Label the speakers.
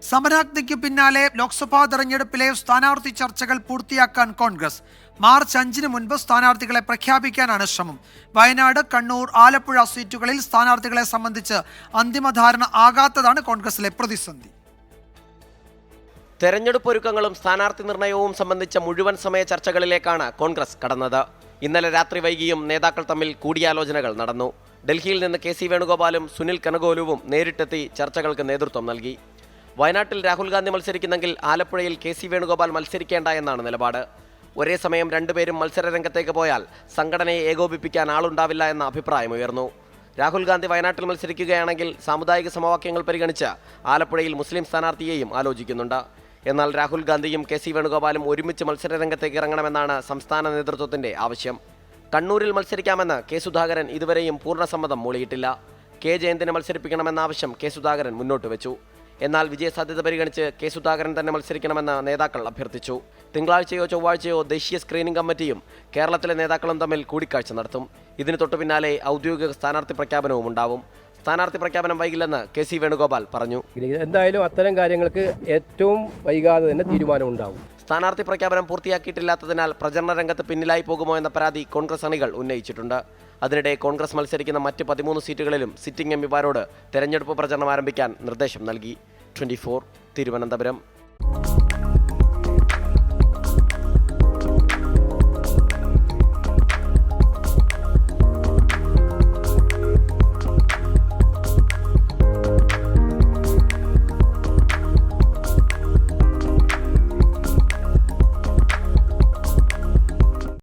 Speaker 1: സമരാഗ്നിക്ക് പിന്നാലെ ലോക്സഭാ തെരഞ്ഞെടുപ്പിലെ സ്ഥാനാർത്ഥി ചർച്ചകൾ പൂർത്തിയാക്കാൻ കോൺഗ്രസ്. മാർച്ച് 5-ന് മുൻപ് സ്ഥാനാർത്ഥികളെ പ്രഖ്യാപിക്കാനാണ് ശ്രമം. വയനാട്, കണ്ണൂർ, ആലപ്പുഴ സീറ്റുകളിൽ സ്ഥാനാർത്ഥികളെ സംബന്ധിച്ച് അന്തിമ ധാരണ ആകാത്തതാണ് കോൺഗ്രസിലെ പ്രതിസന്ധി.
Speaker 2: തെരഞ്ഞെടുപ്പ് ഒരുക്കങ്ങളും സ്ഥാനാർത്ഥി നിർണയവും സംബന്ധിച്ച മുഴുവൻ സമയ ചർച്ചകളിലേക്കാണ് കോൺഗ്രസ് കടന്നത്. ഇന്നലെ രാത്രി വൈകിയും നേതാക്കൾ തമ്മിൽ കൂടിയാലോചനകൾ നടന്നു. ഡൽഹിയിൽ നിന്ന് കെ സി വേണുഗോപാലും സുനിൽ കനഗോലുവും നേരിട്ടെത്തി ചർച്ചകൾക്ക് നേതൃത്വം നൽകി. വയനാട്ടിൽ രാഹുൽ ഗാന്ധി മത്സരിക്കുന്നെങ്കിൽ ആലപ്പുഴയിൽ കെ സി വേണുഗോപാൽ മത്സരിക്കേണ്ട എന്നാണ് നിലപാട്. ഒരേ സമയം രണ്ടുപേരും മത്സര രംഗത്തേക്ക് പോയാൽ സംഘടനയെ ഏകോപിപ്പിക്കാൻ ആളുണ്ടാവില്ല എന്ന അഭിപ്രായമുയർന്നു. രാഹുൽ ഗാന്ധി വയനാട്ടിൽ മത്സരിക്കുകയാണെങ്കിൽ സാമുദായിക സമവാക്യങ്ങൾ പരിഗണിച്ച് ആലപ്പുഴയിൽ മുസ്ലിം സ്ഥാനാർത്ഥിയെയും ആലോചിക്കുന്നുണ്ട്. എന്നാൽ രാഹുൽ ഗാന്ധിയും കെ സി വേണുഗോപാലും ഒരുമിച്ച് മത്സര രംഗത്തേക്ക് ഇറങ്ങണമെന്നാണ് സംസ്ഥാന നേതൃത്വത്തിന്റെ ആവശ്യം. കണ്ണൂരിൽ മത്സരിക്കാമെന്ന് കെ സുധാകരൻ ഇതുവരെയും പൂർണ്ണസമ്മതം മൂളിയിട്ടില്ല. കെ ജയന്തിനെ മത്സരിപ്പിക്കണമെന്ന ആവശ്യം കെ സുധാകരൻ മുന്നോട്ട് വെച്ചു. എന്നാൽ വിജയസാധ്യത പരിഗണിച്ച് കെ സുധാകരൻ തന്നെ മത്സരിക്കണമെന്ന് നേതാക്കൾ അഭ്യർത്ഥിച്ചു. തിങ്കളാഴ്ചയോ ചൊവ്വാഴ്ചയോ ദേശീയ സ്ക്രീനിംഗ് കമ്മിറ്റിയും കേരളത്തിലെ നേതാക്കളും തമ്മിൽ കൂടിക്കാഴ്ച നടത്തും. ഇതിന് തൊട്ടുപിന്നാലെ ഔദ്യോഗിക സ്ഥാനാർത്ഥി പ്രഖ്യാപനവും ഉണ്ടാവും. സ്ഥാനാർത്ഥി പ്രഖ്യാപനം വൈകില്ലെന്ന് കെ സി വേണുഗോപാൽ പറഞ്ഞു.
Speaker 3: എന്തായാലും അത്തരം കാര്യങ്ങൾക്ക് ഏറ്റവും വൈകാതെ തന്നെ തീരുമാനമുണ്ടാവും.
Speaker 2: സ്ഥാനാർത്ഥി പ്രഖ്യാപനം പൂർത്തിയാക്കിയിട്ടില്ലാത്തതിനാൽ പ്രചരണ രംഗത്ത് പിന്നിലായി പോകുമോ എന്ന പരാതി കോൺഗ്രസ് അണികൾ ഉന്നയിച്ചിട്ടുണ്ട്. അതിനിടെ കോൺഗ്രസ് മത്സരിക്കുന്ന മറ്റ് 13 സീറ്റുകളിലും സിറ്റിംഗ് എംപിമാരോട് തെരഞ്ഞെടുപ്പ് പ്രചരണം ആരംഭിക്കാൻ നിർദ്ദേശം നൽകി. 24 തിരുവനന്തപുരം.